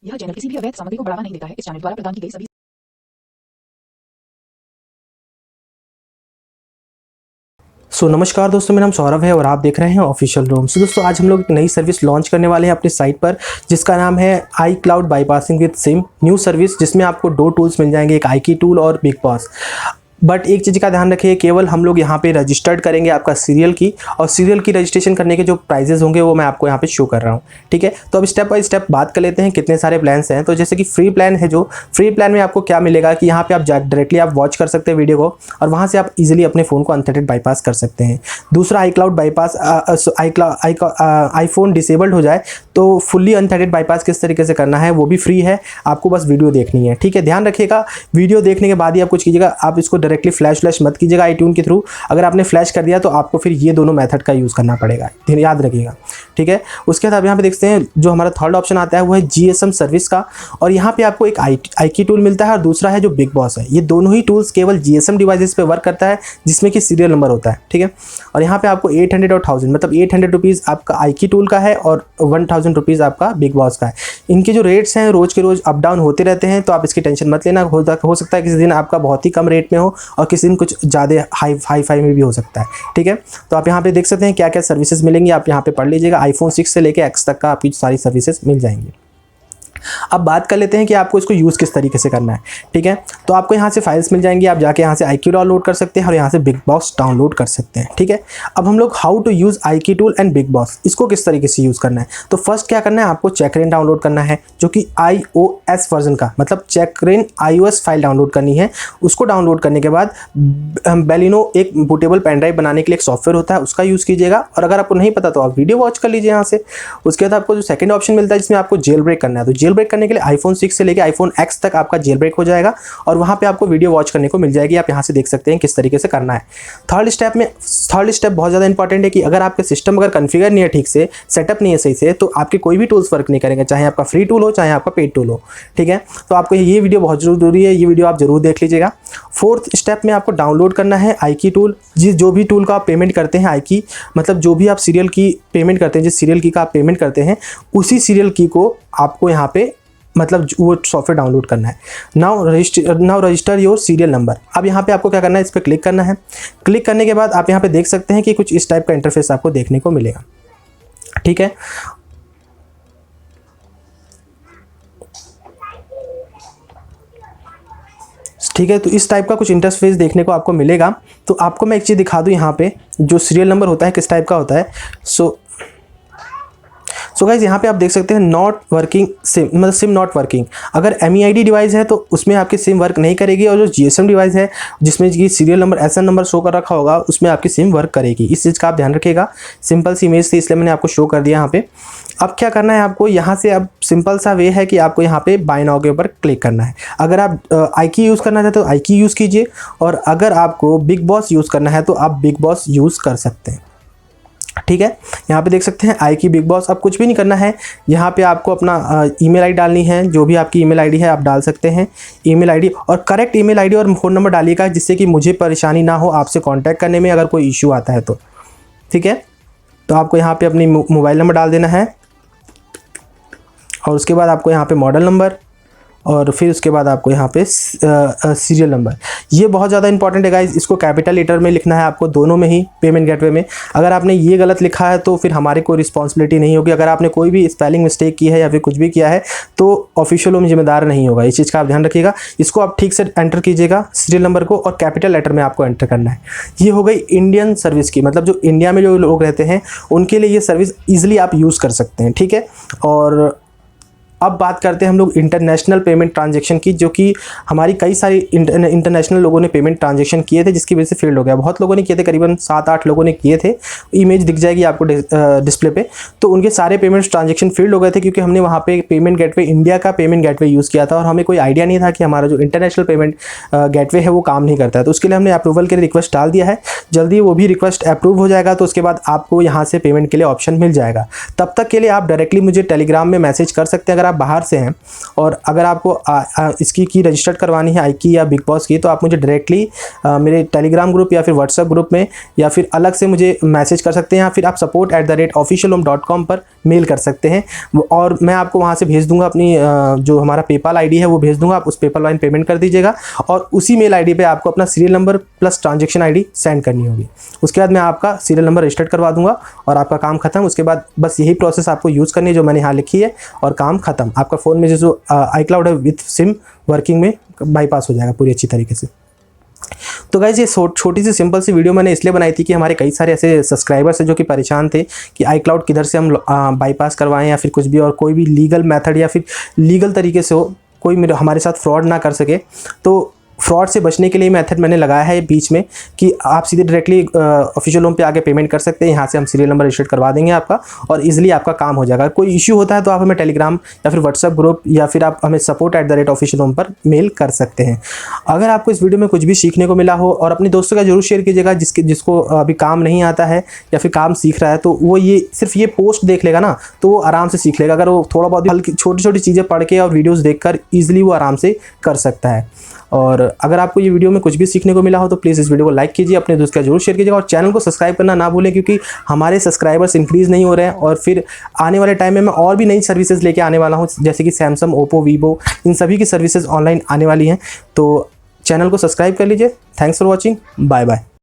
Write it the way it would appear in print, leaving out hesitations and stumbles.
यह चैनल किसी भी अवैध सामग्री को बढ़ावा नहीं देता है। इस चैनल द्वारा प्रदान की गई सभी नमस्कार दोस्तों, मेरा नाम सौरभ है और आप देख रहे हैं ऑफिशियल रूम। दोस्तों आज हम लोग एक नई सर्विस लॉन्च करने वाले हैं अपनी साइट पर, जिसका नाम है iCloud bypassing with SIM new service, जिसमें आपको 2 टूल्स मिल जाएंगे, एक iKey टूल और बिग बॉस। बट एक चीज़ का ध्यान रखिए, केवल हम लोग यहाँ पे रजिस्टर्ड करेंगे आपका सीरियल की, और सीरियल की रजिस्ट्रेशन करने के जो प्राइजेस होंगे वो मैं आपको यहाँ पे शो कर रहा हूँ। ठीक है, तो अब स्टेप बाय स्टेप बात कर लेते हैं कितने सारे प्लान्स हैं। तो जैसे कि फ्री प्लान है, जो फ्री प्लान में आपको क्या मिलेगा कि यहाँ पे आप डायरेक्टली आप वॉच कर सकते हैं वीडियो को, और वहाँ से आप इजीली अपने फ़ोन को अनथ्रेटेड बाईपास कर सकते हैं। दूसरा, iCloud बाईपास आईफोन डिसेबल्ड हो जाए तो फुल्ली अनथ्रेटेड बाईपास किस तरीके से करना है वो भी फ्री है, आपको बस वीडियो देखनी है। ठीक है, ध्यान रखिएगा, वीडियो देखने के बाद ही आप कुछ कीजिएगा, आप इसको डायरेक्टली फ्लैश मत कीजिएगा आईट्यून के थ्रू। अगर आपने फ्लैश कर दिया तो आपको फिर ये दोनों मेथड का यूज़ करना पड़ेगा, याद रखिएगा। ठीक है, उसके बाद आप यहाँ पे देखते हैं जो हमारा थर्ड ऑप्शन आता है वो है GSM सर्विस का, और यहाँ पे आपको एक iKey टूल मिलता है और दूसरा है जो बिग बॉस है। ये दोनों ही टूल्स केवल GSM डिवाइसेस पे वर्क करता है, जिसमें कि सीरियल नंबर होता है। ठीक है, और यहाँ पे आपको 800 और 1000 मतलब 800 रुपीज़ आपका iKey टूल का है और 1000 रुपीज़ आपका बिग बॉस का है। इनके जो रेट्स हैं रोज़ के रोज़ अप डाउन होते रहते हैं, तो आप इसकी टेंशन मत लेना। हो सकता है किसी दिन आपका बहुत ही कम रेट में हो और किसी दिन कुछ ज़्यादा हाई फाई में भी हो सकता है। ठीक है, तो आप यहाँ पे देख सकते हैं क्या क्या सर्विसेज मिलेंगी, आप यहाँ पे पढ़ लीजिएगा। iPhone 6 से लेके X तक का आपकी सारी सर्विसेज मिल जाएंगी। अब बात कर लेते हैं कि आपको इसको यूज़ किस तरीके से करना है। ठीक है, तो आपको यहाँ से फाइल्स मिल जाएंगी, आप जाके यहाँ से iKey डाउनलोड कर सकते हैं और यहाँ से बिग बॉस डाउनलोड कर सकते हैं। ठीक है, अब हम लोग how to use iKey tool and big boss, इसको किस तरीके से यूज़ करना है। तो फर्स्ट क्या करना है, आपको चेकरेन डाउनलोड करना है, जो कि iOS वर्जन का, मतलब चेकरेन iOS फाइल डाउनलोड करनी है। उसको डाउनलोड करने के बाद बेलिनो एक बूटेबल पेन ड्राइव बनाने के लिए एक सॉफ्टवेयर होता है, उसका यूज़ कीजिएगा। और अगर आपको नहीं पता तो आप वीडियो वॉच कर लीजिए यहाँ से। उसके बाद आपको जो सेकंड ऑप्शन मिलता है जिसमें आपको जेल ब्रेक करना है, तो जेल ब्रेक करने के लिए iPhone 6 से लेके iPhone X तक आपका जेल ब्रेक हो जाएगा और वहाँ पे आपको वीडियो वॉच करने को मिल जाएगी। आप यहाँ से देख सकते हैं किस तरीके से करना है। थर्ड स्टेप बहुत ज़्यादा इंपॉर्टेंट है कि अगर आपके सिस्टम अगर कॉन्फ़िगर नहीं है ठीक से, सेटअप नहीं है सही से, तो आपके कोई भी टूल्स वर्क नहीं करेंगे, चाहे आपका फ्री टूल हो चाहे आपका पेड टूल हो। ठीक है, तो आपको ये वीडियो बहुत ज़रूरी है, ये वीडियो आप जरूर देख लीजिएगा। फोर्थ स्टेप में आपको डाउनलोड करना है iKey टूल। जो भी टूल का आप पेमेंट करते हैं iKey, मतलब जो भी आप सीरियल की पेमेंट करते हैं, जिस सीरियल की का आप पेमेंट करते हैं, उसी सीरियल की को आपको यहाँ पे मतलब वो सॉफ्टवेयर डाउनलोड करना है। Now register your serial number. अब यहाँ पे आपको क्या करना है, इस पर क्लिक करना है। क्लिक करने के बाद आप यहाँ पे देख सकते हैं कि कुछ इस टाइप का इंटरफेस आपको देखने को मिलेगा। ठीक है, तो इस टाइप का कुछ इंटरफेस देखने को आपको मिलेगा। तो आपको मैं एक चीज़ दिखा दूँ, यहाँ पे जो सीरियल नंबर होता है किस टाइप का होता है। सो गाइज यहाँ पे आप देख सकते हैं नॉट वर्किंग सिम, मतलब सिम नॉट वर्किंग। अगर MEID डिवाइस है तो उसमें आपकी सिम वर्क नहीं करेगी, और जो GSM डिवाइस है जिसमें कि serial number SN number show कर रखा होगा उसमें आपकी सिम वर्क करेगी। इस चीज़ का आप ध्यान रखिएगा। सिंपल सी इमेज थी इसलिए मैंने आपको शो कर दिया यहाँ पे। अब क्या करना है आपको, यहाँ से अब सिंपल सा वे है कि आपको यहाँ पे बाय नाउ के ऊपर क्लिक करना है। अगर आप iKey यूज़ करना चाहते हो तो iKey यूज़ कीजिए, और अगर आपको बिग बॉस यूज़ करना है तो आप बिग बॉस यूज़ कर सकते हैं। ठीक है, यहाँ पे देख सकते हैं iKey बिग बॉस। अब कुछ भी नहीं करना है, यहाँ पे आपको अपना ईमेल आईडी डालनी है। जो भी आपकी ईमेल आईडी है आप डाल सकते हैं ईमेल आईडी, और करेक्ट ईमेल आईडी और फ़ोन नंबर डालिएगा, जिससे कि मुझे परेशानी ना हो आपसे कांटेक्ट करने में अगर कोई इशू आता है तो। ठीक है, तो आपको यहाँ पे अपनी मोबाइल नंबर डाल देना है, और उसके बाद आपको यहाँ पे मॉडल नंबर, और फिर उसके बाद आपको यहाँ पे सीरियल नंबर। ये बहुत ज़्यादा इंपॉर्टेंट है गाइज, इसको कैपिटल लेटर में लिखना है आपको, दोनों में ही पेमेंट गेटवे में। अगर आपने ये गलत लिखा है तो फिर हमारी कोई रिस्पॉन्सिबिलिटी नहीं होगी। अगर आपने कोई भी स्पेलिंग मिस्टेक की है या फिर कुछ भी किया है तो ऑफिशियल में जिम्मेदार नहीं होगा। इस चीज़ का आप ध्यान रखिएगा। इसको आप ठीक से एंटर कीजिएगा सीरियल नंबर को, और कैपिटल लेटर में आपको एंटर करना है। ये हो गई इंडियन सर्विस की, मतलब जो इंडिया में जो लोग रहते हैं उनके लिए ये सर्विस ईजिली आप यूज़ कर सकते हैं। ठीक है, और अब बात करते हैं हम लोग इंटरनेशनल पेमेंट ट्रांजैक्शन की, जो कि हमारी कई सारी इंटरनेशनल लोगों ने पेमेंट ट्रांजैक्शन किए थे, जिसकी वजह से फेल्ड हो गया। बहुत लोगों ने किए थे, करीबन 7-8 लोगों ने किए थे। इमेज दिख जाएगी आपको डिस्प्ले पे। तो उनके सारे पेमेंट्स ट्रांजैक्शन फेल्ड हो गए थे, क्योंकि हमने वहाँ पे पेमेंट गेटवे, इंडिया का पेमेंट गेटवे यूज़ किया था, और हमें कोई आइडिया नहीं था कि हमारा जो इंटरनेशनल पेमेंट गेटवे है वो काम नहीं करता है। तो उसके लिए हमने अप्रूवल के लिए रिक्वेस्ट डाल दिया है। जल्दी वो भी रिक्वेस्ट अप्रूव हो जाएगा, तो उसके बाद आपको यहाँ से पेमेंट के लिए ऑप्शन मिल जाएगा। तब तक के लिए आप डायरेक्टली मुझे टेलीग्राम में मैसेज कर सकते हैं। अगर अगर आप बाहर से हैं और अगर आपको इसकी की रजिस्टर्ड करवानी है आईकी या बिग बॉस की, तो आप मुझे डायरेक्टली मेरे टेलीग्राम ग्रुप या फिर व्हाट्सएप ग्रुप में या फिर अलग से मुझे मैसेज कर सकते हैं, या फिर आप support@officialhome.com पर मेल कर सकते हैं और मैं आपको वहाँ से भेज दूंगा अपनी जो हमारा पेपाल आईडी है वो भेज दूंगा। आप उस पेपाल लाइन पेमेंट कर दीजिएगा और उसी मेल आईडी पे आपको अपना serial number plus transaction ID send करनी होगी। उसके बाद मैं आपका सीरियल नंबर रजिस्टर्ड करवा दूंगा और आपका काम खत्म। उसके बाद बस यही प्रोसेस आपको यूज़ करनी है जो मैंने यहाँ लिखी है और काम खत्म। आपका फ़ोन में जो iCloud है विथ सिम वर्किंग में बाईपास हो जाएगा पूरी अच्छी तरीके से। तो गाइज ये छोटी सी सिंपल सी वीडियो मैंने इसलिए बनाई थी कि हमारे कई सारे ऐसे सब्सक्राइबर्स हैं जो कि परेशान थे कि iCloud किधर से हम बाईपास करवाएं या फिर कुछ भी, और कोई भी लीगल मेथड या फिर लीगल तरीके से हो, कोई हमारे साथ फ्रॉड ना कर सके। तो फ्रॉड से बचने के लिए मेथड मैंने लगाया है बीच में कि आप सीधे डायरेक्टली ऑफिशियल होम पे आके पेमेंट कर सकते हैं। यहाँ से हम सीरियल नंबर रजिस्टर करवा देंगे आपका और इजीली आपका काम हो जाएगा। कोई इश्यू होता है तो आप हमें टेलीग्राम या फिर व्हाट्सएप ग्रुप या फिर आप हमें support@officialhome पर मेल कर सकते हैं। अगर आपको इस वीडियो में कुछ भी सीखने को मिला हो और अपने दोस्तों का जरूर शेयर कीजिएगा जिसको अभी काम नहीं आता है या फिर काम सीख रहा है, तो वो ये सिर्फ ये पोस्ट देख लेगा ना तो वो आराम से सीख लेगा। अगर वो थोड़ा बहुत हल्की छोटी छोटी चीज़ें पढ़ के और वीडियोज़ देखकर ईजिली वो आराम से कर सकता है। और अगर आपको ये वीडियो में कुछ भी सीखने को मिला हो तो प्लीज़ इस वीडियो को लाइक कीजिए, अपने दोस्त का जरूर शेयर कीजिएगा और चैनल को सब्सक्राइब करना ना भूलें, क्योंकि हमारे सब्सक्राइबर्स इंक्रीज़ नहीं हो रहे हैं और फिर आने वाले टाइम में मैं और भी नई सर्विसेज लेके आने वाला हूँ, जैसे कि सैमसंग, ओप्पो, वीवो, इन सभी की सर्विसेज ऑनलाइन आने वाली हैं। तो चैनल को सब्सक्राइब कर लीजिए। Thanks for watching, bye bye.